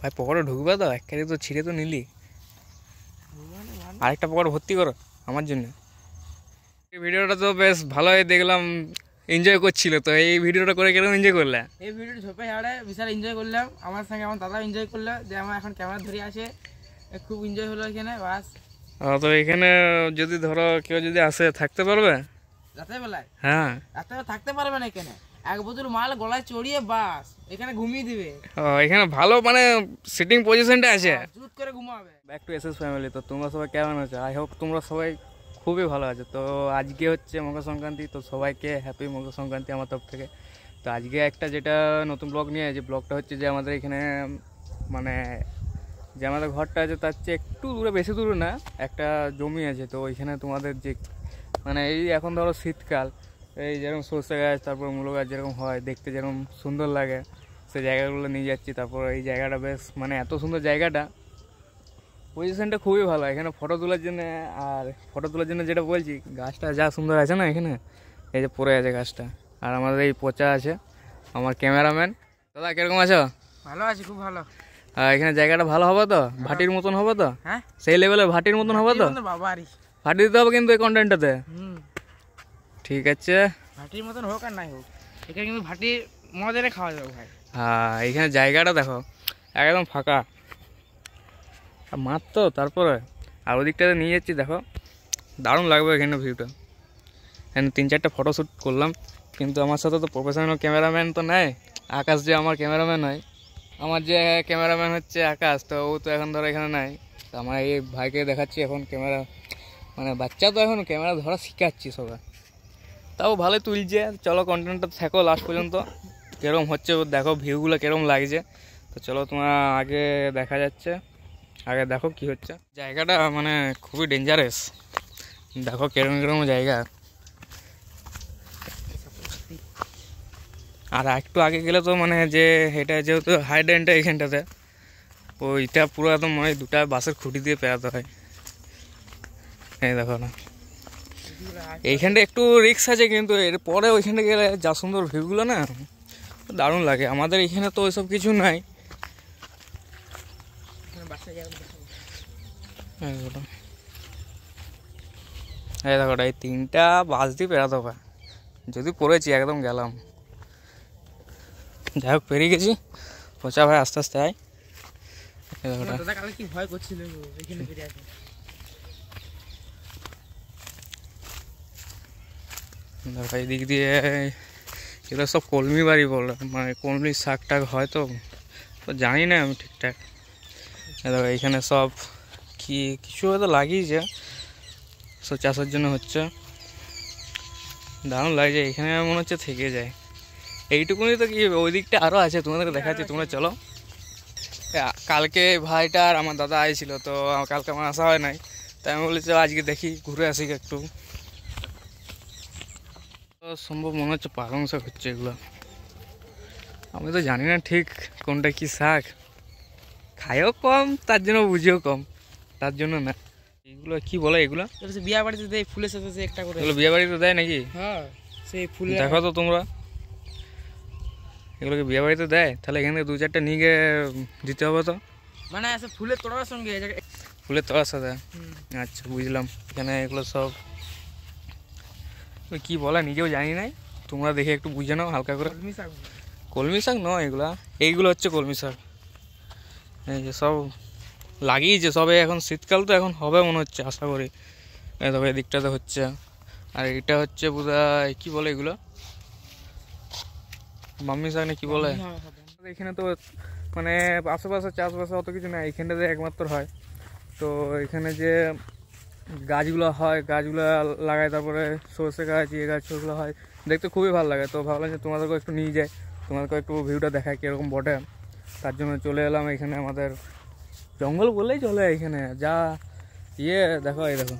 ভাই পকেটে ঢুকবে তো, এক কেজি তো ছিঁড়ে তো নিলি, আরেকটা পকেট ভর্তি করো আমার জন্য। এই ভিডিওটা তো বেশ ভালোই দেখলাম, এনজয় করছিল। তো এই ভিডিওটা করে কিরকম এনজয় করলে? এই ভিডিওটা ঝোপে ঝাড়ে বিশাল এনজয় করলাম, আমার সঙ্গে আমার দাদাও এনজয় করলো, যে আমার এখন ক্যামেরা ধরে আছে, খুব এনজয় হলো এখানে। বাস তো এখানে যদি ধরো কেউ যদি আসে থাকতে পারবে রাতের বেলায়? হ্যাঁ, রাতের বেলা থাকতে পারবে না এখানে, এক বোতল মাল গলায় চড়িয়ে বাস এখানে ঘুমিয়ে দিবে। এখানে ভালো মানে সিটিং পজিশনটা আছে, চুপ করে ঘুমাবে। Back to SS family. তো তোমরা সবাই কেমন আছো? আই হোপ তোমরা সবাই খুবই ভালো আছো। তো আজকে হচ্ছে মকর সংক্রান্তি, তো সবাইকে হ্যাপি মকর সংক্রান্তি আমার তরফ থেকে। তো আজকে একটা যেটা নতুন ব্লগ নিয়ে, যে ব্লগটা হচ্ছে যে আমাদের এখানে মানে যে আমাদের ঘরটা আছে তার চেয়ে একটু দূরে, বেশি দূরে না, একটা জমি আছে। তো ওইখানে তোমাদের যে মানে এই এখন ধরো শীতকাল, এই যেরকম সর্ষে গাছ তারপর মূলো গাছ যেরকম হয় দেখতে, যেরকম সুন্দর লাগে, সেই জায়গাগুলো নিয়ে যাচ্ছি। তারপর এই জায়গাটা বেশ মানে এত সুন্দর জায়গাটা, পজিশনটা খুবই ভালো এখানে ফটো তোলার জন্য। আর ফটো তোলার জন্য যেটা বলছি, গাছটা যা সুন্দর আছে না এখানে, এই যে পড়ে আছে গাছটা। আর আমাদের এই পচা আছে আমার ক্যামেরাম্যান। দাদা কিরকম আছো? ভালো আছে, খুব ভালো। আর এখানে জায়গাটা ভালো হবে তো, ভাটির মতন হবে তো? হ্যাঁ, সেই লেভেলে ভাটির মতন হবে তো? বাবারি ভাটি দিতে হবে কিন্তু এই কন্টেন্টটাতে। ঠিক আছে, ভাটির মতন হোক আর নাই হোক, এখানে কিন্তু ভাটির মজারে খাওয়া যাবে ভাই। হ্যাঁ, এখানে জায়গাটা দেখো একদম ফাঁকা মাঠ তো। তারপরে আর ওদিকটাতে নিয়ে যাচ্ছি, দেখো দারুণ লাগবে এখানে ভিউটা। এখানে 3-4টা ফটোশ্যুট করলাম, কিন্তু আমার সাথে তো প্রফেশনাল ক্যামেরাম্যান তো নেই। আকাশ যে আমার ক্যামেরাম্যান হয়, আমার যে ক্যামেরাম্যান হচ্ছে আকাশ, তো ও তো এখন ধরো এখানে নাই। তো আমার এই ভাইকে দেখাচ্ছি এখন ক্যামেরা, মানে বাচ্চা তো এখন ক্যামেরা ধরা শিখাচ্ছি সবাই, তাও ভালোই তুলছে। চলো কন্টেন্টটা থাকো লাস্ট পর্যন্ত, কীরকম হচ্ছে দেখো, ভিউগুলো কীরকম লাগছে। তো চলো তোমার আগে দেখা যাচ্ছে, আগে দেখো কি হচ্ছে। জায়গাটা মানে খুবই ডেঞ্জারাস, দেখো কিরকম কিরকম জায়গা। আর একটু আগে গেলে তো মানে যে এটা যেহেতু হাইডেনটা এখানটাতে, ওইটা পুরো একদম মানে 2টা বাসের খুঁটি দিয়ে পেরাতে হয়। এই দেখো না, এইখানটা একটু রিক্স আছে, কিন্তু এরপরে ওইখানে গেলে যা সুন্দর ভিউগুলো না, দারুণ লাগে। আমাদের এখানে তো ওইসব কিছু নাই। এই দেখো, এই 3টা বাস দিয়ে পেরাতে হবে, যদি পড়েছি একদম গেলাম। যাই হোক পেরিয়ে গেছি, পচা ভাই আস্তে আস্তে আয়। কি ভয় করছিল এখানে ফিরে আসে। দেখো এই দিক দিয়ে এগুলো সব কলমি বাড়ি বলে, মানে কলমি শাক টাক হয়, তো জানি না আমি ঠিকঠাক। দেখো এইখানে সব কি কিছু হয়তো লাগিয়েছে, সব চাষের জন্য হচ্ছে। দারুণ লাগছে এখানে, মনে হচ্ছে থেকে যায়। এইটুকুনি তো কি, ওই দিকটা আরও আছে, তোমাদেরকে দেখাচ্ছি, তোমরা চলো। কালকে ভাইটা আর আমার দাদা আইছিল, তো কালকে আমার আসা হয় নাই, তাই আমি বলেছি আজকে দেখি ঘুরে আসি একটু। সম্ভব মনে হচ্ছে পালং শাক হচ্ছে এগুলো, আমি তো জানি না ঠিক কোনটা কি শাক, খাইও কম তার জন্য বুঝিও কম, তার জন্য না। এগুলো কি বলে, এগুলো বিয়া বাড়িতে দেয় ফুলের সাথে একটা করে। এগুলো বিয়ে বাড়িতে দেয় নাকি? হ্যাঁ, সেই ফুল দেখো তো তোমরা, এগুলোকে বিয়ে বাড়িতে দেয়? তাহলে এখান থেকে 2-4টা নিয়ে গিয়ে দিতে হবে তো, মানে ফুলের তোড়ার সঙ্গে। ফুলের তোড়ার সাথে? আচ্ছা বুঝলাম। এখানে এগুলো সব কি বলে নিজেও জানি নাই, তোমরা দেখে একটু বুঝে নাও হালকা করে। কলমি শাক নয় এগুলা, এইগুলো হচ্ছে কলমি শাক। এই যে সব লাগিয়েছে সবে, এখন শীতকাল তো এখন হবে মনে হচ্ছে, আশা করি। এই তবে এদিকটাতে হচ্ছে, আর এটা হচ্ছে বোধহয় কি বলে এগুলো, মাম্মি শাক না কি বলে। এখানে তো মানে আশেপাশে চাষবাসে অত কিছু না, এইখানটাতে একমাত্র হয়। তো এখানে যে গাছগুলো হয়, গাছগুলো লাগায়, তারপরে সর্ষে গাছ, ইয়ে গাছ, ওগুলো হয়, দেখতে খুবই ভালো লাগে। তো ভাবলাম যে তোমাদেরকেও একটু নিয়ে যায়, তোমাদেরকে একটু ভিউটা দেখায় কীরকম বটে। তার জন্য চলে এলাম এখানে, আমাদের জঙ্গল বললেই চলে। এখানে যা ইয়ে দেখো, এই দেখো,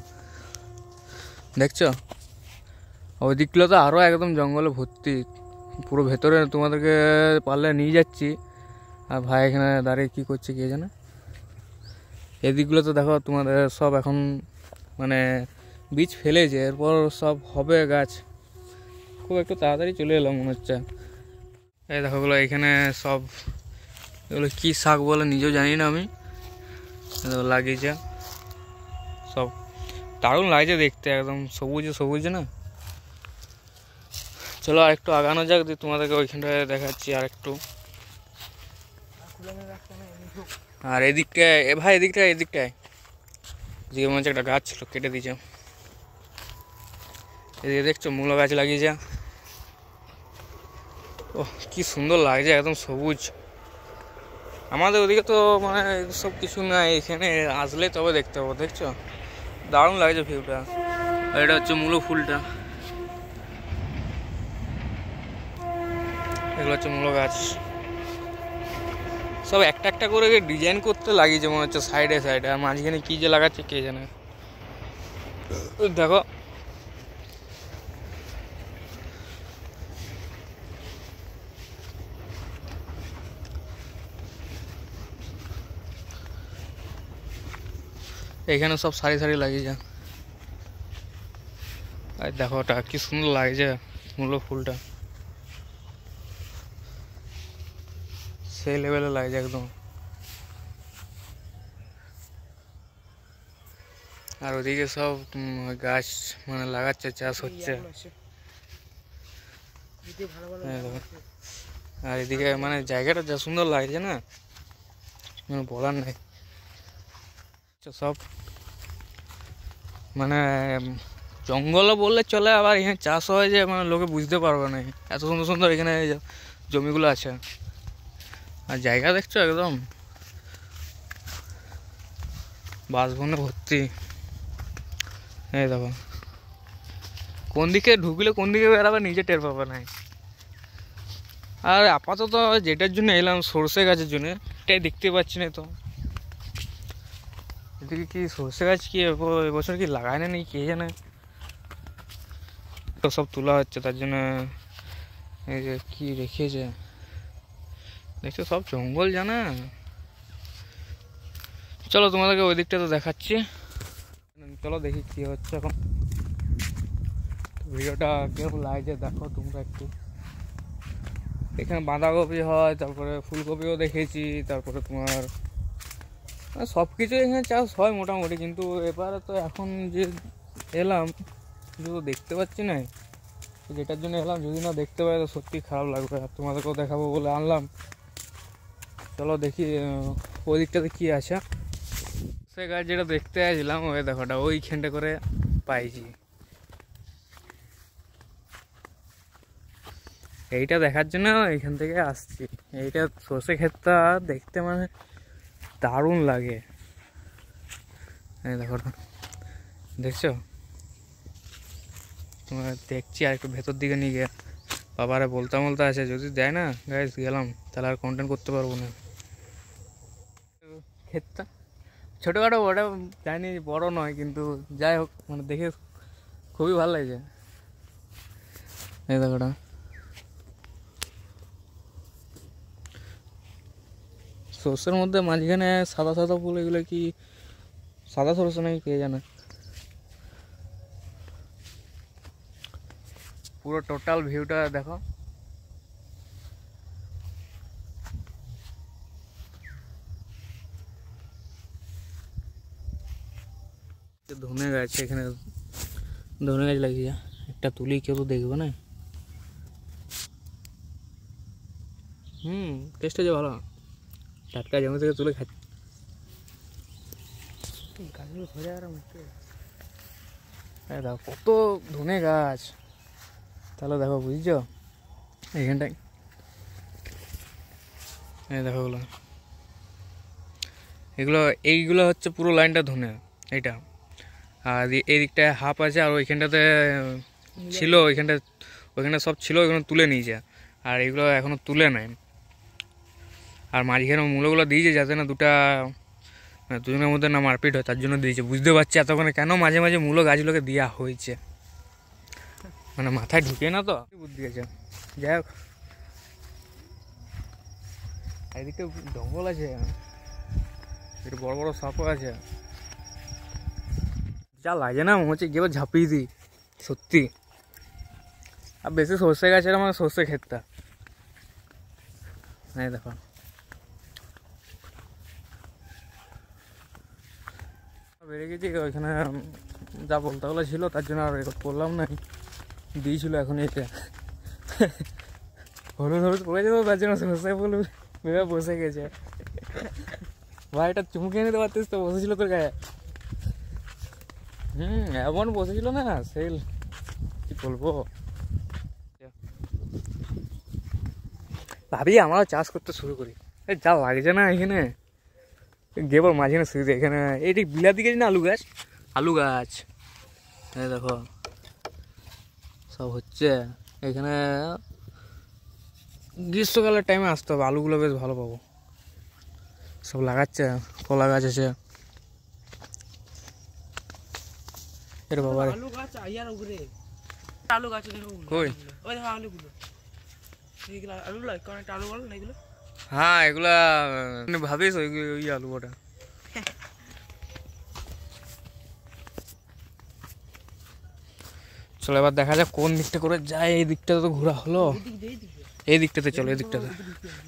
দেখছো ওই দিকগুলো তো আরও একদম জঙ্গলে ভর্তি, পুরো ভেতরে তোমাদেরকে পারলে নিয়ে যাচ্ছি। আর ভাই এখানে দাঁড়িয়ে কী করছে কে জানে। এদিকগুলো তো দেখো তোমাদের সব এখন মানে বীজ ফেলেছে, এরপর সব হবে গাছ, খুব একটু তাড়াতাড়ি চলে এলাম মনে হচ্ছে। এই দেখোগুলো এখানে সব এগুলো কী শাক বলে নিজেও জানি না আমি, লাগিয়েছে সব, দারুণ লাগছে দেখতে, একদম সবুজে সবুজে না। চলো আর একটু আগানো যাক, দিয়ে তোমাদেরকে ওইখানটায় দেখাচ্ছি আর একটু। আর এদিকটায় ভাই, এদিকটায় এদিকে মনে হচ্ছে একটা গাছ ছিল, কেটে দিয়েছে। এদিকে দেখছো মূলো গাছ লাগিয়েছে, ও কি সুন্দর লাগছে, একদম সবুজ। আমাদের ওদিকে তো মানে সব কিছু নাই, এখানে আসলে তবে দেখতে পাবো। দেখছো দারুণ লাগছে ভিউটা। আর এটা হচ্ছে মূলো ফুলটা, এগুলো হচ্ছে মূলো গাছ। সব একটা একটা করে ডিজাইন করতে লাগিয়েছে মনে হচ্ছে সাইডে সাইডে, আর মাঝখানে কি যে লাগাচ্ছে কে জানে। দেখো এখানে সব সারি সারি লাগিয়েছে। আর দেখো ওটা কি সুন্দর লাগছে মূলো ফুলটা, সেই লেভেলে লাগছে একদম। আর ওদিকে সব গাছ মানে লাগাচ্ছে, চাষ হচ্ছে। আর এদিকে মানে জায়গাটা যা সুন্দর লাগছে না, বলার নেই। সব মানে জঙ্গলও বললে চলে, আবার এখানে চাষ হয় যে মানে লোকে বুঝতে পারবে না, এত সুন্দর সুন্দর এখানে জমিগুলো আছে। আর জায়গা দেখছো একদম বাঁশবনে ভর্তি। এই দেখো কোন দিকে ঢুকলে কোন দিকে বেরাবে নিজে টের পাবে না। আর আপাতত যেটার জন্য এলাম সর্ষে গাছের জন্য, এটাই দেখতে পাচ্ছি না তো। এদিকে কি সর্ষে গাছ কি এবছর কি লাগায় না নাকি কে জানে, তো সব তোলা হচ্ছে তার জন্য। এই যে কি রেখেছে দেখছো, সব জঙ্গল জানা। চলো তোমাদেরকে ওই দিকটা তো দেখাচ্ছি, চলো দেখি কি হচ্ছে এখন। ভিডিওটা কেমন লাগছে দেখো তোমরা একটু। এখানে বাঁধাকপি হয়, তারপরে ফুলকপিও দেখেছি, তারপরে তোমার সব কিছু এখানে চাষ হয় মোটামুটি। কিন্তু এবারে তো এখন যে এলাম কিন্তু দেখতে পাচ্ছি না, যেটার জন্য এলাম যদি না দেখতে পাই তো সত্যি খারাপ লাগবে। আর তোমাদেরকেও দেখাবো বলে আনলাম। চলো দেখি ওই দিকটাতে কী আছে। সে গাছ যেটা দেখতে আসলাম ওই দেখোটা ওইখানটা করে পাইছি, এইটা দেখার জন্য এইখান থেকে আসছি। এইটা সর্ষে ক্ষেতটা দেখতে মানে দারুণ লাগে। এই দেখো দেখছো, তোমার দেখছি আর একটু ভেতর দিকে নিয়ে গিয়ে বাবারে বলতে আছে, যদি দেয় না গাইস গেলাম তাহলে আর কন্টেন্ট করতে পারবো না। ক্ষেতটা ছোটোখাটো, ওটা জানি বড় নয়, কিন্তু যাই হোক মানে দেখে খুবই ভালো লাগছে। এই দেখোটা সর্ষের মধ্যে মাঝখানে সাদা সাদা ফুল, এগুলো কি সাদা সর্ষে নাকি কে জানে। পুরো টোটাল ভিউটা দেখো, ধনে গাছ, এখানে ধনে গাছ লাগিয়েছে, একটা তুলি কেউ তো দেখবে না। টেস্ট হচ্ছে ভালো, টাটকা জমি থেকে তুলে খাচ্ছি। গাছগুলো ধরে আর দেখো কত ধনে গাছ, তাহলে দেখো বুঝছো এইখানটায়। এই দেখো এগুলো এইগুলো হচ্ছে পুরো লাইনটা ধনে এইটা। আর এই দিকটায় হাফ আছে, আর ওইখানটাতে ছিল, ওইখানটা সব ছিল, ওইখানে তুলে নিয়েছে। আর এগুলো এখনো তুলে নেয়। আর মাঝখানে মূলগুলো দিয়েছে যাতে না দুজনের মধ্যে না মারপিট হয়, তার জন্য দিয়েছে। বুঝতে পারছি এতক্ষণে কেন মাঝে মাঝে মূল গাছগুলোকে দেওয়া হয়েছে, মানে মাথায় ঢুকে না তো বুদ্ধি আছে। যাই হোক এদিকে জঙ্গল আছে, একটু বড় বড় সাপও আছে, যা লাগে না মনে হচ্ছে গিয়ে ঝাঁপিয়ে দিই সত্যি। আর বেশি সর্ষে গাছের আমার সর্ষে ক্ষেতটা, হ্যাঁ দেখো বেড়ে গেছি ওইখানে যা বলতে হলো ছিল তার জন্য আর রেকর্ড করলাম না, দিয়েছিল এখন এটা হলুদ হলুদ পড়েছে তো তার জন্য সরষে ফুল ভেবে বসে গেছে। ভাই এটা চুমুকে নিতে পারতিস তো, বসেছিল তোর গায়ে। এমন বসেছিল না সেল, কি বলবো। ভাবি আমরাও চাষ করতে শুরু করি, যা লাগছে না এখানে গেবর মাঝখানে শুরু। এখানে এইটি বিলাতি গেছে না আলু গাছ, আলু গাছ দেখো সব হচ্ছে এখানে। গ্রীষ্মকালের টাইমে আসতে হবে, আলুগুলো বেশ ভালো পাবো। সব লাগাচ্ছে, কলা গাছ আছে। এর বাবা আলু গাছ আইয়ার উপরে আলু গাছ দেখো, কই ওই দেখো আলুগুলো, এইগুলো আলু লাগে কোন একটা আলু বল না এগুলো। হ্যাঁ এগুলা ভাবিস ওই আলু ওটা। চলো এবার দেখা যাক কোন দিকটা করে যায়। এই দিকটাতে তো ঘোরা হলো, এই দিকটাতে চলো, এই দিকটাতে।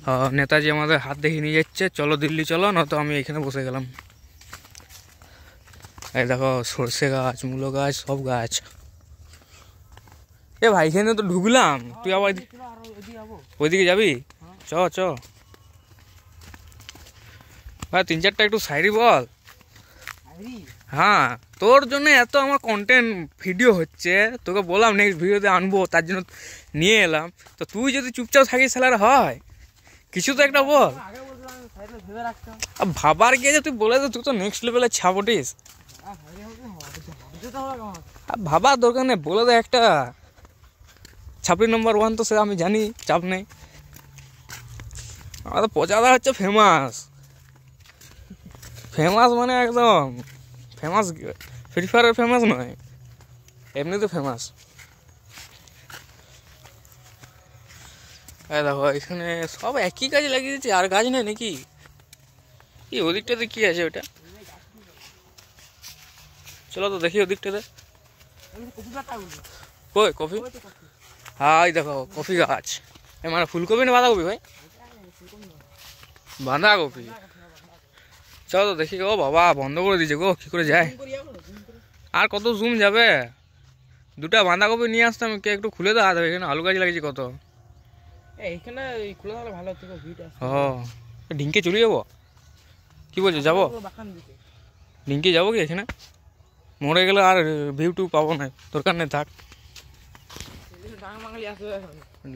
হ্যাঁ নেতাজি আমাদের হাত দেখে নিয়ে যাচ্ছে, চলো দিল্লি চলো, নয়তো আমি এখানে বসে গেলাম। এই দেখো সর্ষে গাছ, মূলো গাছ, সব গাছ। এ ভাই এখানে তো ঢুকলাম, তুই আবার ওইদিকে যাবি? চ চ ভাই, 3-4টা একটু সাইডে বল। হ্যাঁ তোর জন্য এত আমার কন্টেন্ট ভিডিও হচ্ছে, তোকে বললাম নেক্সট ভিডিওতে আনবো, তার জন্য নিয়ে এলাম। তো তুই যদি চুপচাপ থাকিস স্যালার হয়, কিছু তো একটা বল। ভাবার গিয়ে যে তুই বলে দে, তুই তো নেক্সট লেভেলে ছাপটিস। ভাবার দরকার নেই, বলে দে একটা। ছাপড়ি নম্বর 1 তো সে আমি জানি, চাপ নেই। আমাদের পচাদা হচ্ছে ফেমাস, ফেমাস মানে একদম ফেমাস। ফ্রি ফায়ারের ফেমাস নয়, এমনিতে ফেমাস। হ্যাঁ দেখো এখানে সব একই কাজে লাগিয়ে দিচ্ছে, আর কাজ নেই নাকি? কি ওদিকটাতে কি আছে ওটা? চলো তো দেখি ওদিকটাতে। কই কফি? হ্যাঁ দেখো কফি গাছ। মানে ফুলকপি না বাঁধাকপি ভাই? বাঁধাকপি। চলো তো দেখি। ও বাবা বন্ধ করে দিয়েছে গো, কি করে যায়? আর কত জুম যাবে? 2টা বাঁধাকপি নিয়ে আসতাম, কে একটু খুলে দেওয়া যাবে। এখানে আলু গাছ লাগিয়েছি কত। এইখানে খুলে দিলে ভালো হতো, ভিউটা। ও ঢিঙ্কে চলে যাবো, কি বলছো? যাবো ঢিঙ্কে যাবো কি? এখানে মরে গেলে আর ভিউ টু পাবো না, দরকার নেই, থাক।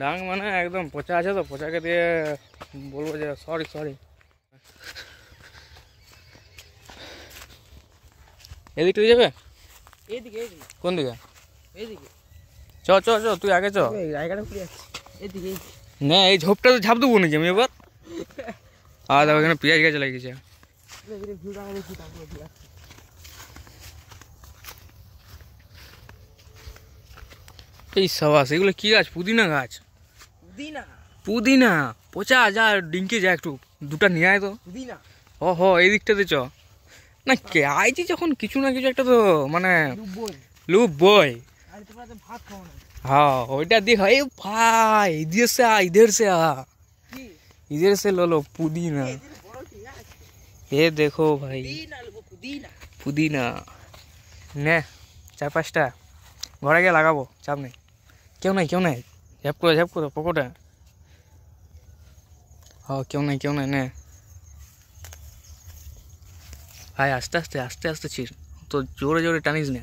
ডাং মানে একদম পচা আছে তো, পচাকে দিয়ে বলবো যে সরি সরি। এদিকটা যাবে? এইদিকে কোন দিকে? এইদিকে চ চ চ, তুই আগে চ। জায়গাটা খুলে যাচ্ছে এইদিকে। না এই ঝোপটা তো ঝাপ দেবো নাকি আমি এবার? আর দেখো এখানে পেঁয়াজ গাছ লাগিয়েছে। এই সাবাস, এগুলো কি গাছ? পুদিনা গাছ। পুদিনা পচা, যা ডিঙ্কে যা একটু 2টা নিয়ে আয় তো। ও হো এই দিকটাতে চ না, কে আইছি যখন কিছু না কিছু একটা তো মানে লুপ বই। हाँ ওইটা দেখ। এই ভাই इधर से लो लो पुदीना। ये देखो भाई पुदीना নে 4-5টা ঘরে গিয়ে লাগাবো, চাপ নেই। কেউ নাই ঝাপ করে পকোটা। हाँ কেউ নাই নে ভাই, আস্তে আস্তে ছিড় তো, জোরে টানিস না।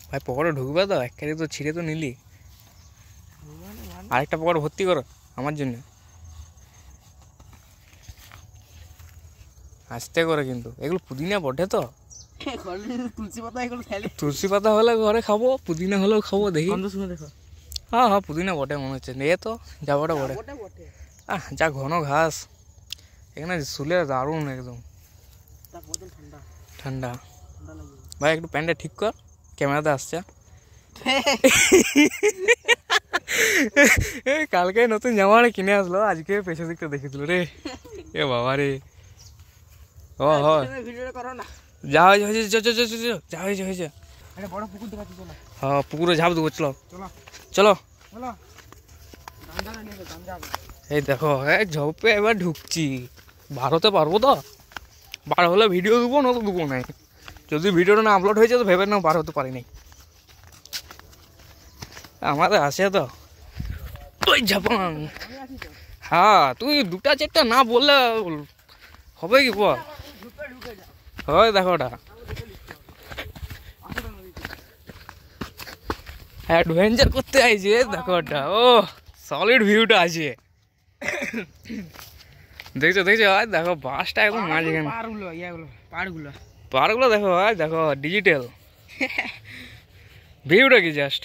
ভাই পকোড়া ঢুকবে তো, এক কারি তো ছিঁড়ে তো নিলি, আরেকটা পকোড়া ভর্তি করো আমার জন্য। আস্তে করে কিন্তু, এগুলো পুদিনা বটে তো। তুলসী পাতা হলে ঘরে খাবো, পুদিনা হলেও খাবো। দেখি হ্যাঁ পুদিনা বটে মনে হচ্ছে। এ তো যাবোটা বটে। যা ঘন ঘাস এখানে, শুলে দারুণ একদম ঠান্ডা। ভাই একটু প্যান্টটা ঠিক কর, ক্যামেরাতে আসছে। কালকে নতুন জামা কিনে আসলো, আজকে পেছন দিকটা দেখেছিল রে। এ বাবা রে। ও যা হয়েছে যা হয়েছে। হ্যাঁ পুকুরে ঝাঁপ দেবো, চলো। এই দেখো ঝোপে এবার ঢুকছি, বার হতে পারবো তো? বার হলে ভিডিও দেবো, না তো দেবো নাই। যদি ভিডিওটা না আপলোড হয়েছে তো ভেবে না বার হতে পারিনি। আমাদের আসে তো তুই ঝাপাং। হ্যাঁ তুই 2টা 4টা না বললে হবে কি বল? হয় দেখো ওটা অ্যাডভেঞ্চার করতে আইছে, দেখো ওটা। ও সলিড ভিউটা আছে, দেখছো দেখছো? দেখো বাসটা একদম মাঝখানে, পাহাড়গুলো দেখো, দেখো ডিজিটাল ভিউটা কি জাস্ট।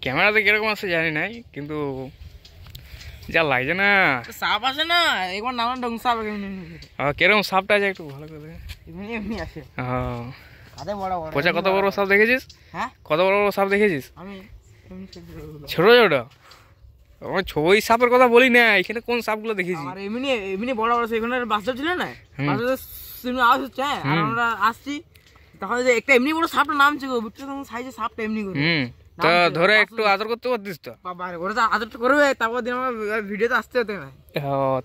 ক্যামেরাতে কিরকম আছে জানি নাই, কিন্তু যা লাগছে না। সাপ আছে না, একবার নানান রকম সাপ কিরকম সাপটা আছে একটু ভালো করে। এমনি আছে। হ্যাঁ বড় বড় পচা কত বড় সাপ দেখেছিস? হ্যাঁ কত বড় বড় সাপ দেখেছিস? আমি ছোট ছোট ওই সাপের কথা বলি না, এখানে কোন সাপগুলো দেখেছি? আর এমনি এমনি বড় বড় সেখানে বাসটা ছিল না, বাসটা শুনে আওয়াজ হচ্ছে, আর আমরা আসছি তখন যে একটা এমনি বড় সাপটা নামছে গো, বুঝছো তখন সাইজে সাপটা এমনি করে। তা ধরে একটু আদর করতে পারতিস তো? বাবা ওরা তো আদর করবে, তারপর দিন আমার ভিডিওতে আসতে হতে না।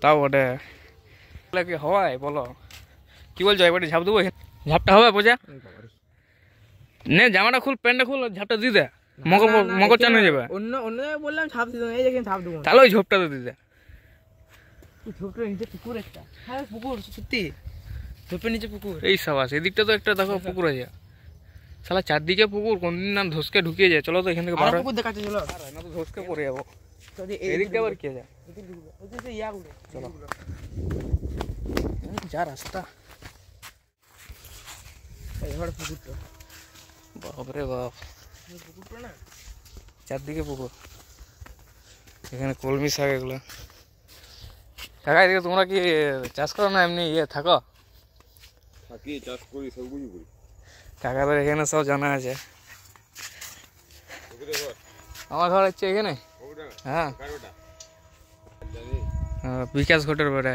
তাও বটে। কি হয় বলো, কি বলছো? একবারে ঝাঁপ দেবো? ঝাপটা হবে বোঝা? নে জামাটা খুল, প্যান্টটা খুল, ঝাপটা দিয়ে দে, মকর চান হয়ে যাবে। অন্য অন্য বললাম ঝাপ দিতে, এই দেখেন ঝাপ দেবো। তাহলে ওই ঝোপটা দিয়ে দে। ঝোপটার নিচে পুকুর একটা। হ্যাঁ পুকুর, সত্যি ঝোপের নিচে পুকুর। এই সাবাস, এদিকটা তো একটা দেখো পুকুর আছে। শালা চারদিকে পুকুর, কোনদিন না ধসকে ঢুকিয়ে যায়। চলো তো এখান থেকে পুকুর দেখাচ্ছে, চলো না তো ধসকে পড়ে যাবো। এদিকটা আবার কে যায়? চলো যা রাস্তা। পুকুরটা বাপরে বাপ, চারদিকে পুকুর, এখানে কলমি শাক এগুলো। কাকা এদিকে তোমরা কি চাষ করো না এমনি থাকো? চাষ করি, সবকিছু করি। কাকাদের এখানে সব জানা আছে। আমার ঘর হচ্ছে এখানে। হ্যাঁ বিকাশ ঘটের বেড়া।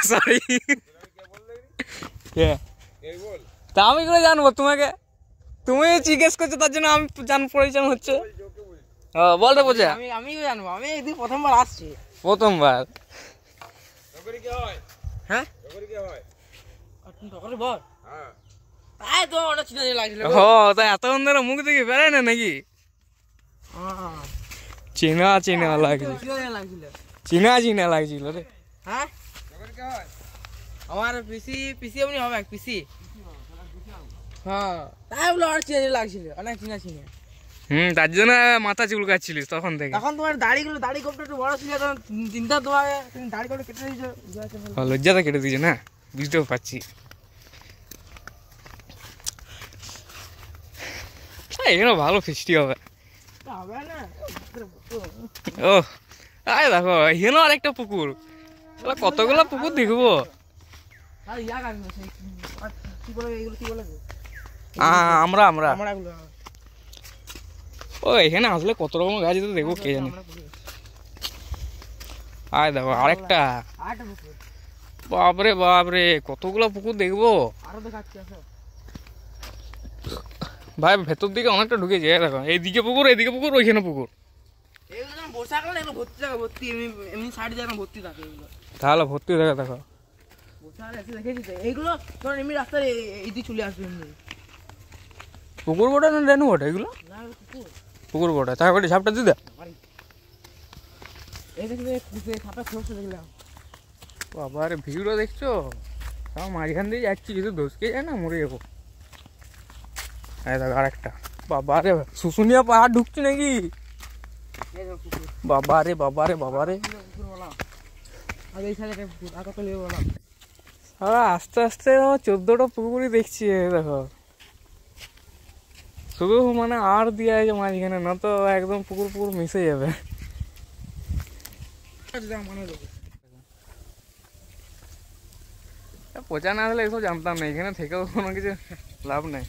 সরি তা আমি করে জানবো তোমাকে? তুমি জিজ্ঞেস করছো তার জন্য আমি পরিচয় হচ্ছে। বলতে বোঝা আমিও জানবো, আমি একদিন প্রথমবার আসছি। প্রথমবার? হ্যাঁ বল। তাই তো অনেক চিনা লাগছিল। তাই এতক্ষণ ধরে মুখ দেখে বেড়ায় না নাকি? চেনা চেনা লাগছিল, চিনা চিনা লাগছিল রে। হ্যাঁ আমার পিসি পিসি এমনি হবে পিসি। হ্যাঁ তাই বলে অনেক চিনা লাগছিল, অনেক চিনা চিনা। তার জন্য মাথা চুলকাচ্ছিলিস তখন থেকে। এখন তোমার দাড়ি কোপটা একটু বড় ছিল, তখন চিন্তা তোমাকে, তুমি দাড়ি কোপটা কেটে দিয়েছো। লজ্জাটা কেটে দিয়েছে না, বুঝতেও পারছি। এখানে ভালো ফিস্টি হবে। ও আয় দেখো এখানে আর একটা পুকুর, কতগুলো পুকুর দেখবো। আমরা আমরা ও এখানে আসলে কত রকম গাছ দেখবো কে জানে। আয় দেখো আরেকটা, বাপরে বাপরে কতগুলো পুকুর দেখবো ভাই। ভেতর দিকে অনেকটা ঢুকে যায়, দেখো এইদিকে পুকুর, এইদিকে পুকুর, ওইখানে পুকুর। তাহলে ভর্তি থাকে, দেখো পুকুর বটে না রেনু বটে? এগুলো পুকুর বটে, তাই করে ঝাপটা দিদা। বাবার ভিড়ও দেখছো, মাঝখান দিয়ে যাচ্ছি, যদি ধসকে যায় না মরে যাবো। দেখো আরেকটা, বাবারে শুশুনিয়া পাহাড় ঢুকছে নাকি? বাবারে বাবারে বাবারে, আস্তে আস্তে 14টা পুকুরই দেখছি। দেখো শুধু মানে আর দিয়ে আছে মাঝখানে, না তো একদম পুকুর পুকুর মিশে যাবে। পচা না হলে এসব জানতাম না, এখানে থেকেও কোনো কিছু লাভ নেই।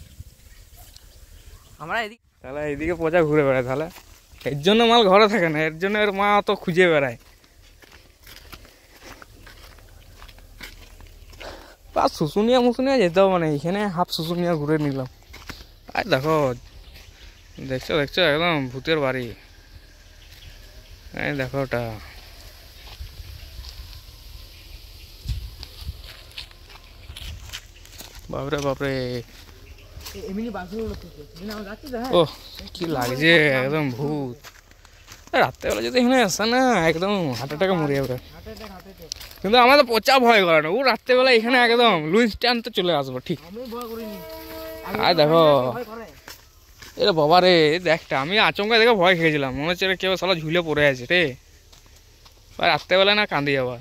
আমরা এদিকে তাহলে এইদিকে পচা ঘুরে বেড়ায়, তাহলে এর জন্য মাল ঘরে থাকে না, এর জন্য এর মা অত খুঁজে বেড়ায়। শুশুনিয়া মুশুনিয়া যেতে হবে না, এখানে হাফ শুশুনিয়া ঘুরে নিলাম। আর দেখো দেখছো দেখছো একদম ভূতের বাড়ি। এই দেখো ওটা বাপরে বাপরে এমনি বাসগুলো যাচ্ছে তো। হ্যাঁ ও কি লাগছে একদম ভূত। রাত্রেবেলা যদি এখানে আসে না একদম হার্ট অ্যাটাকে মরে যাবে। কিন্তু আমাদের পচা ভয় করে না, ও রাত্রেবেলা এখানে একদম লুইস টানতে চলে আসবো ঠিক। আমি ভয় করিনি। আর দেখো ভয় করে এরে বাবা রে, দেখটা আমি আচমকা দেখে ভয় খেয়েছিলাম, মনে হচ্ছে কেউ সালা ঝুলে পড়ে আছে রে। রাত্রেবেলা না কান্দি আবার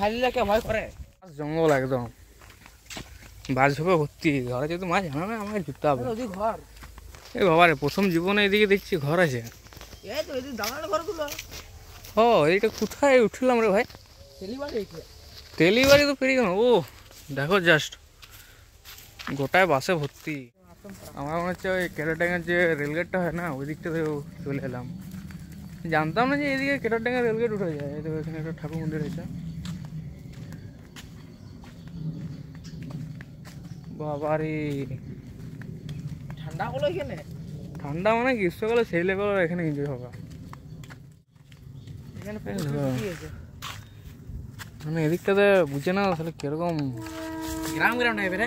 খালি লাগে ভয় করে। জঙ্গল একদম বাস ঝোপে ভর্তি, ঘরে যেহেতু মাছ জানা না আমাকে ঢুকতে হবে। ওদিক ঘর, এই বাবা রে, প্রথম জীবনে এদিকে দেখছি ঘর আছে। এই তো এদিক দালানের ঘরগুলো। ও এইটা কোথায় উঠলাম রে ভাই? তেলিবাড়ি এইটা। তেলিবাড়ি তো পেরিয়ে গেল। ও দেখো জাস্ট গোটায় বাসে ভর্তি। আমার মনে হচ্ছে ওই কেরাডাঙ্গার যে রেলগেটটা হয় না ওই দিকটা চলে এলাম। জানতাম না যে এদিকে কেরাডাঙ্গার রেলগেট উঠে যায়। এই তো এখানে একটা ঠাকুর মন্দির আছে। বাবারে ঠান্ডা হলো এখানে। ঠান্ডা মানে গ্রীষ্মকালে সেই লেভেল এখানে এনজয় হবে। এখানে মানে এদিকটাতে বুঝে না তাহলে কিরকম গ্রাম গ্রাম টাইপের।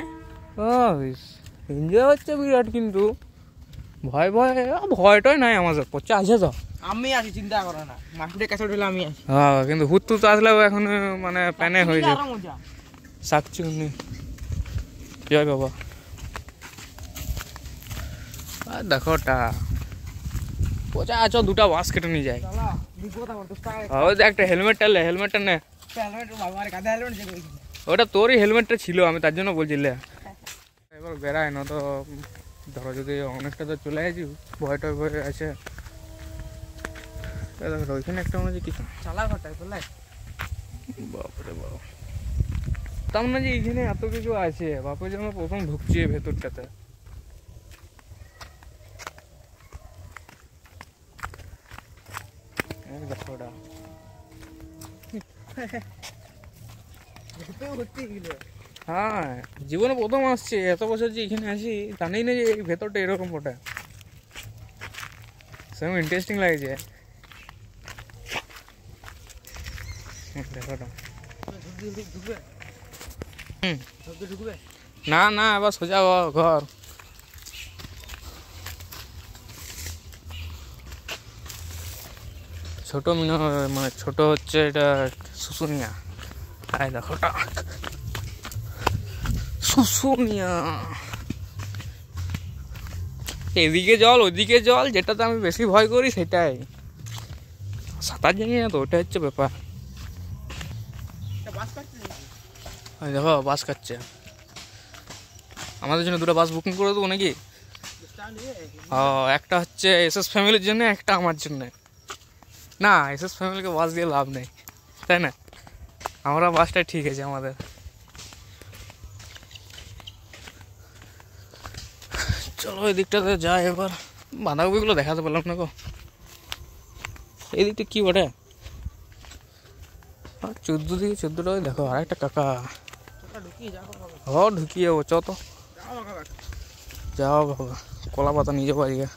এনজয় হচ্ছে বিরাট, কিন্তু ভয় ভয় ভয়টাই নাই আমাদের, পচা আছে তো। আমি আছি, চিন্তা করো না, মাসুদের কাছে উঠলে আমি আছি। হ্যাঁ কিন্তু হুত তো আসলেও এখন মানে প্যানে হয়ে যায়। মজা শাকচুন্নি জয় বাবা। আর দেখো ওটা পচা আছো, দুটা বাস কেটে নিয়ে যায়। চালা বিপদ আমার 10 টাকা। ওই দেখ একটা হেলমেটটা নে, হেলমেটটা নে। হেলমেট বাবার কাঁধে হেলমেট যে কই। ওটা তোরই হেলমেটটা ছিল, আমি তার জন্য বলছি। এবার বেড়ায় না তো, ধরো যদি অনেকটা তো চলে আসি, ভয়টা ভয় আছে। দেখো ওইখানে একটা মনে হচ্ছে কিছু চালা ঘরটায় চলে। বাপরে বাবা, তার মানে যে এইখানে এত কিছু আছে, বাপরে যেন প্রথম ঢুকছি ভেতরটাতে। দেখো ওটা হ্যাঁ জীবনে প্রথম আসছে, এত বছর যে এখানে আসি জানি না যে এই ভেতরটা এরকম ওটা। সেরকম ইন্টারেস্টিং লাগছে। দেখো ওটা না না আবার সোজা ঘর। ছোট মানে ছোট হচ্ছে এটা শুশুনিয়া। আয় দেখো ওটা শুশুনিয়া। এদিকে জল ওদিকে জল, যেটাতে আমি বেশি ভয় করি সেটাই। সাঁতার জানি না তো, ওটা হচ্ছে ব্যাপার। দেখো বাস কাটছে, আমাদের জন্য দুটো বাস বুকিং করে দেবো নাকি? ও একটা হচ্ছে এসএস ফ্যামিলির জন্য, একটা আমার জন্য। না এসএস ফ্যামিলিকে বাস দিয়ে লাভ নেই, তাই না? আমরা বাসটা ঠিক আছে আমাদের। চলো এই দিকটাতে যাই এবার। বাঁধাকপিগুলো দেখাতে পারলাম না গো। এই দিকটা কি বটে? 14 দিকে 14টা। দেখো আর একটা কাকা। ঢুকিয়ে যাবো, চ তো যাও বাবা। কলা পাতা নিয়ে যাবো আজকে।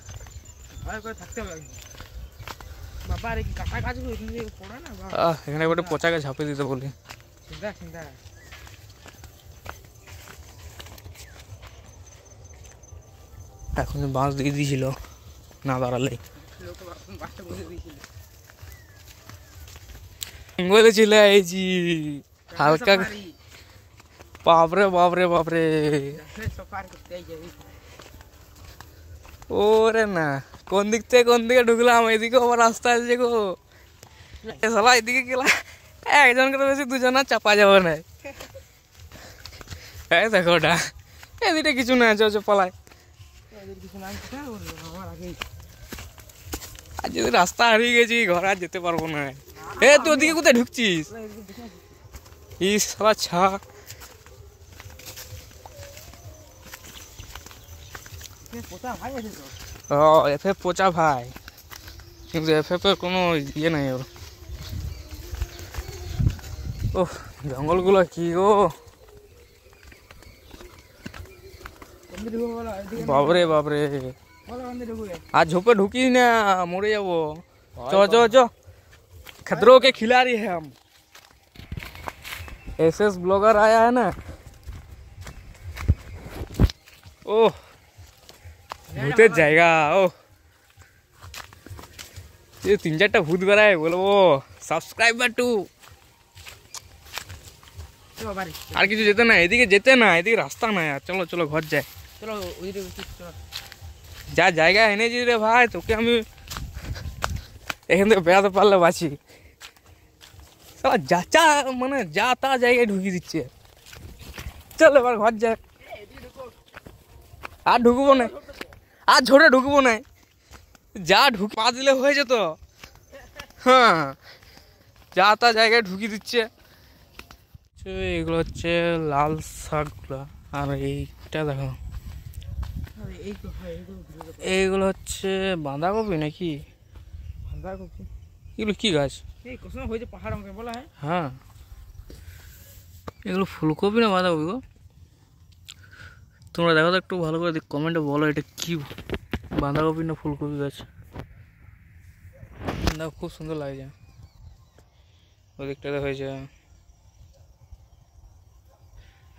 এখানে একটা পচাকে ঝাঁপে দিতে বলি। এখন বাঁশ দিয়ে দিয়েছিল না দাঁড়ালে বলেছিল এই জি হালকা। বাপরে বাপরে বাপরে, ওরে না কোন দিক থেকে কোন দিকে ঢুকলাম, এদিকে আবার রাস্তা আছে গো। সবাই এদিকে গেলাম, একজনকে তো বেশি দুজন আর চাপা যাবে না। দেখো ওটা এদিকে কিছু না আছে, পালায়। আর যদি রাস্তা হারিয়ে গেছি, ঘর আর যেতে পারবো না। তুই ওদিকে কোথায় ঢুকছিস? ইস শালা ছা। এফ পচা ভাই, কিন্তু এফ এর কোনো ইয়ে নাই ওর। ও জঙ্গলগুলো কি গো, বাবরে বাবরে। आज झोपे ढुकी ना मरे जाबो चो चो चो खतरों के खिलाड़ी है हम एसएस ब्लॉगर आया है ना ओह भूते जाएगा ओह ये 3-4টা ভূত বেড়ায় বলবো সাবস্ক্রাইবার টু আর কিছু যেতে না এদিকে যেতে না এদিকে রাস্তা না यार চলো চলো ঘর যাই চলো ওইদিকে চলো যা জায়গা এনেছি রে ভাই তোকে আমি এখান থেকে বেড়াতে পারলে বাঁচি সালা যাচা মানে যা তা জায়গায় ঢুকিয়ে দিচ্ছে চল এবার ঘর যাই আর ঢুকবো না আর ঝোড়ে ঢুকবো না যা ঢুক পা দিলে হয়ে যেত হ্যাঁ যা তা জায়গায় ঢুকিয়ে দিচ্ছে এগুলো হচ্ছে লাল শাকগুলো আর এইটা দেখো এইগুলো হচ্ছে বাঁধাকপি নাকি বাঁধাকপি এগুলো কি গাছ এই কোসম হয়েছে পাহাড় আমাকে বলা হয় হ্যাঁ এগুলো ফুলকপি না বাঁধাকপি গো তোমরা দেখো তো একটু ভালো করে কমেন্টে বলো এটা কি বাঁধাকপি না ফুলকপি গাছ দেখো খুব সুন্দর লাগছে ওই দিকটাতে হয়েছে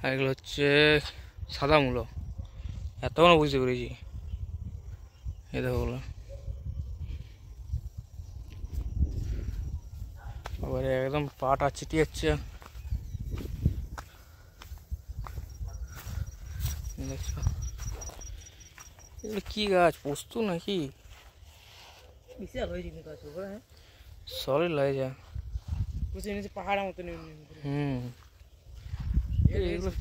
আর এগুলো হচ্ছে সাদা মূলো এতক্ষণ বুঝতে পেরেছি এই দেখো ওগুলো আবার একদম পাটা চিটি যাচ্ছে দেখছো এগুলো কি গাছ পোস্ত নাকি বিশাল হয়েছে কিন্তু গাছ বলা হয় সলিড লাগে যা বুঝে নিচে পাহাড়ের মতো হুম এগুলো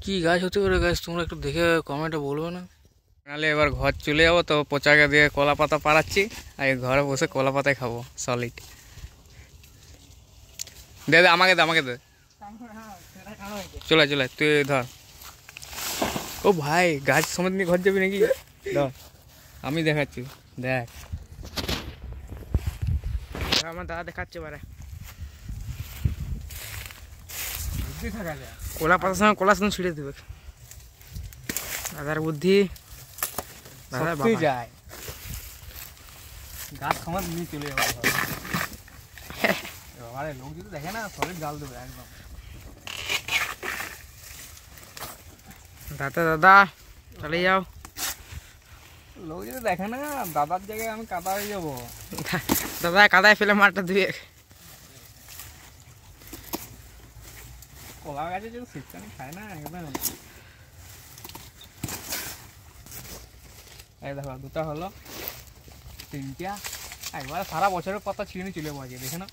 কি গাছ হতে পারে গাছ তোমরা একটু দেখে কমেন্টে বলবে না নাহলে এবার ঘর চলে যাবো তো পচাকে দিয়ে কলা পাতা পাড়াচ্ছি আর ঘরে বসে কলা পাতায় খাবো সলিড দে দে আমাকে দে চলে চলে তুই ধর ও ভাই গাছ সমেত নিয়ে ঘর যাবি নাকি ধর আমি দেখাচ্ছি দেখ আমার দাদা দেখাচ্ছে এবারে বুদ্ধি থাকা যায় কলা পাতার সঙ্গে কলা সঙ্গে ছিঁড়ে দেবে দাদার বুদ্ধি দাদা সত্যি যায় গাছ সমেত নিয়ে চলে যাবো আরে লোক যদি দেখে না সলিড গাল দেবে একদম দাদা দাদা চলে যাও লোক যদি দেখে না দাদার জায়গায় আমি কাদা হয়ে যাবো দাদা কাদায় ফেলে মাঠটা ধুয়ে কলা গাছে যদি শীতকালে খায় না একদম এই দেখো দুটা হলো তিনটা একবার সারা বছরের পাতা ছিঁড়ে নিয়ে চলে যাবো আজকে দেখে না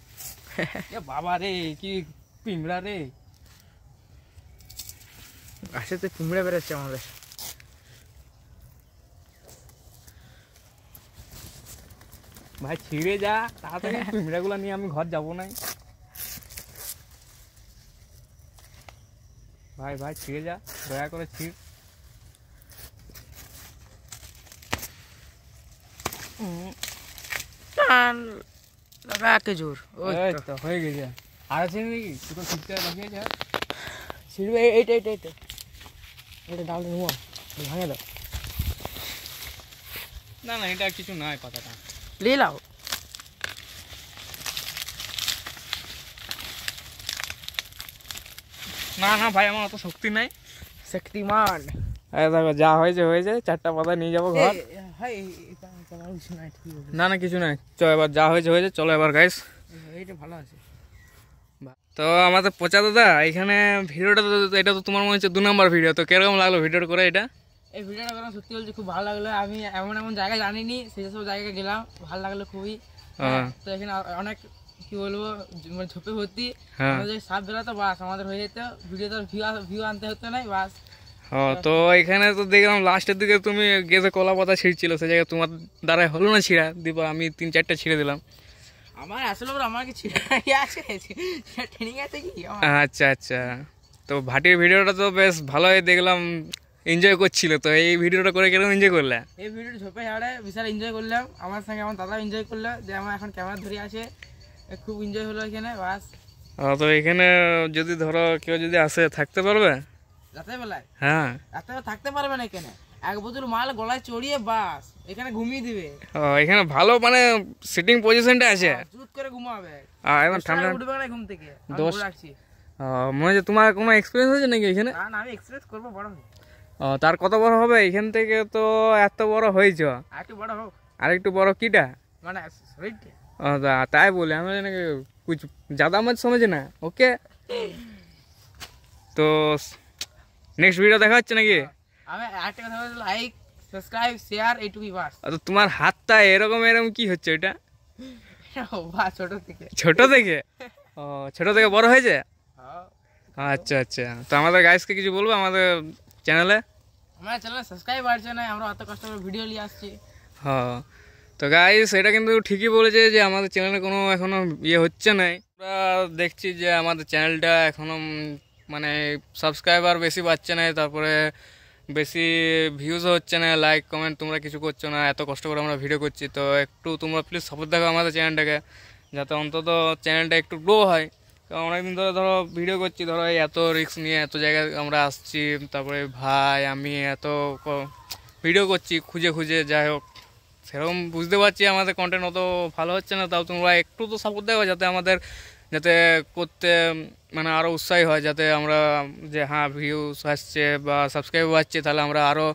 এ বাবা রে কি পিঁমড়া রে গাছে তো কুমড়ে বেরোচ্ছে আমাদের ভাই ছিঁড়ে যা তাড়াতাড়ি পিঁমড়াগুলো নিয়ে আমি ঘর যাবো না ভাই ভাই ছিঁড়ে যা দয়া করে ছিঁড় দাদা কে জোর ওই এই তো হয়ে গেছে আর আছে নাকি দুটো ছিঁড়তে বাকি আছে ছিড়বে এইটা এইটা এইটা এটা ডালটা নেবো ভাঙে দাও না না এটা কিছু নাই পাতাটা নিয়ে নাও না না ভাই আমার অত শক্তি নাই শক্তিমান এই দেখো যা হয়েছে হয়েছে 4টা পাতা নিয়ে যাবো ঘর হাই কিছু নাই ঠিক না না কিছু নাই চলো এবার যা হয়েছে হয়েছে চলো এবার গাইস এইটা ভালো আছে তো আমাদের পচা দাদা এখানে ভিডিওটা তো এটা তো তোমার মনে হচ্ছে 2 নম্বর ভিডিও তো কিরকম লাগলো ভিডিওটা করে এটা এই ভিডিওটা করা সত্যি বলছি খুব ভালো লাগলো আমি এমন এমন জায়গায় জানিনি সেই সব জায়গায় গেলাম ভালো লাগলো খুবই তো এখানে অনেক কি বলবো মানে ঝোপে ভর্তি আমাদের সাপ বেরোতো বাস আমাদের হয়ে যেত ভিডিওতে ভিউ আনতে হতো না বাস তো এখানে তো দেখলাম লাস্টের দিকে তুমি গেছে কলা পাতা ছিঁড়ছিল সেই জায়গায় তোমার দ্বারাই হলো না ছিঁড়া দিব আমি 3-4টা ছিঁড়ে দিলাম আমার আসলে আমার কি ছিঁড়ে আছে ট্রেনিং আছে কি আচ্ছা আচ্ছা তো ভাটির ভিডিওটা তো বেশ ভালোই দেখলাম এনজয় করছিল তো এই ভিডিওটা করে কিরকম এনজয় করলে এই ভিডিওটা ঝোপে ঝাড়ে বিশাল এনজয় করলাম আমার সঙ্গে আমার দাদা এনজয় করলো যে আমার এখন ক্যামেরা ধরে আছে খুব এনজয় হলো এখানে বাস তো এখানে যদি ধরো কেউ যদি আসে থাকতে পারবে রাতের বেলায় হ্যাঁ রাতের বেলা থাকতে পারবে না এখানে, এক বোতল মাল গলায় চড়িয়ে বাস এখানে ঘুমিয়ে দিবে। ও এখানে ভালো মানে সিটিং পজিশনটা আছে, জুত করে ঘুমাবে, এবং ঠান্ডা উঠবে না ঘুম থেকে। আমি দশ- বলে রাখছি। মনে হচ্ছে তোমার কোনো এক্সপিরিয়েন্স আছে নাকি এখানে? না আমি এক্সপ্রেস করবো বড় হয়ে। তার কত বড় হবে এখান থেকে? তো এত বড় হয়েছ, আর একটু বড় হোক, আর একটু বড় কিটা? মানে শরীরটা। তাই বলে আমি নাকি কুছ ज़्यादा मत समझ না। ওকে, তো নেক্সট ভিডিও দেখা হচ্ছে নাকি? আমি একটা কথা বলছি, লাইক সাবস্ক্রাইব শেয়ার এইটুকুই বাস। তো তোমার হাতটা এরকম এরকম কি হচ্ছে এটা? বাস ছোট থেকে। ছোট থেকে? ও ছোট থেকে বড় হয়েছে? হ্যাঁ। আচ্ছা আচ্ছা, তো আমাদের গাইসকে কিছু বলবো আমাদের চ্যানেলে? আমার চ্যানেলে সাবস্ক্রাইব বাড়ছে না, আমরা অত কষ্ট করে ভিডিও নিয়ে আসছি। হ্যাঁ, তো গাইস এটা কিন্তু ঠিকই বলেছে যে আমাদের চ্যানেলে কোনো এখনো ইয়ে হচ্ছে না। আমরা দেখছি যে আমাদের চ্যানেলটা এখনো মানে সাবস্ক্রাইবার বেশি পাচ্ছে না, তারপরে বেশি ভিউজও হচ্ছে না, লাইক কমেন্ট তোমরা কিছু করছো না। এত কষ্ট করে আমরা ভিডিও করছি, তো একটু তোমরা প্লিজ সাপোর্ট দেখো আমাদের চ্যানেলটাকে, যাতে অন্তত চ্যানেলটা একটু গ্রো হয়। কারণ অনেকদিন ধরে ধরো ভিডিও করছি, ধরো এত রিস্ক নিয়ে এত জায়গায় আমরা আসছি, তারপরে ভাই আমি এত ভিডিও করছি খুঁজে খুঁজে, যাই হোক সেরকম বুঝতে পারছি আমাদের কন্টেন্ট অত ভালো হচ্ছে না। তাও তোমরা একটু তো সাপোর্ট দেবো, যাতে আমাদের যাতে করতে মানে আরও উৎসাহী হয়, যাতে আমরা যে হ্যাঁ ভিউস আসছে বা সাবস্ক্রাইব আসছে, তাহলে আমরা আরও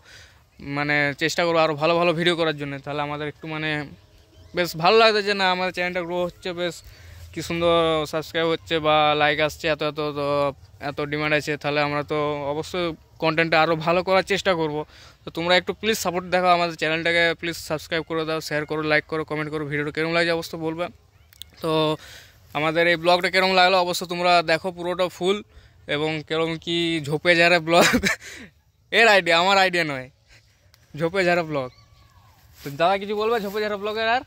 মানে চেষ্টা করবো আরও ভালো ভালো ভিডিও করার জন্য। তাহলে আমাদের একটু মানে বেশ ভালো লাগছে যে না আমাদের চ্যানেলটা গ্রো হচ্ছে, বেশ কি সুন্দর সাবস্ক্রাইব হচ্ছে বা লাইক আসছে, এত এত তো এত ডিমান্ড আছে, তাহলে আমরা তো অবশ্যই কন্টেন্টটা আরও ভালো করার চেষ্টা করব। তো তোমরা একটু প্লিজ সাপোর্ট দেখো আমাদের চ্যানেলটাকে, প্লিজ সাবস্ক্রাইব করে দাও, শেয়ার করো, লাইক করো, কমেন্ট করো। ভিডিওটা কেরম লাগছে অবশ্যই বলবে। তো আমাদের এই ব্লগটা কেরম লাগলো অবশ্যই তোমরা দেখো পুরোটা ফুল, এবং কেরম কি ঝোপে ঝাড়ে ব্লগ এর আইডিয়া, আমার আইডিয়া নয়, ঝোপে ঝাড়ে ব্লগ। তো দাদা কিছু বলবে ঝোপে ঝাড়ে ব্লগের? আর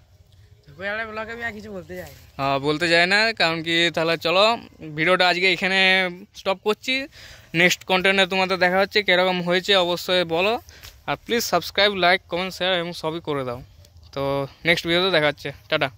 ব্লগে আমি আর কিছু বলতে চাই না। বলতে চাই না, কারণ কি তাহলে চলো ভিডিওটা আজকে এখানে স্টপ করছি। নেক্সট কন্টেন্টে তোমাদের দেখা হচ্ছে, কীরকম হয়েছে অবশ্যই বলো, আর please subscribe, like, comment, share এবং সবই করে দাও। তো নেক্সট ভিডিওতে দেখা হচ্ছে, টাটা।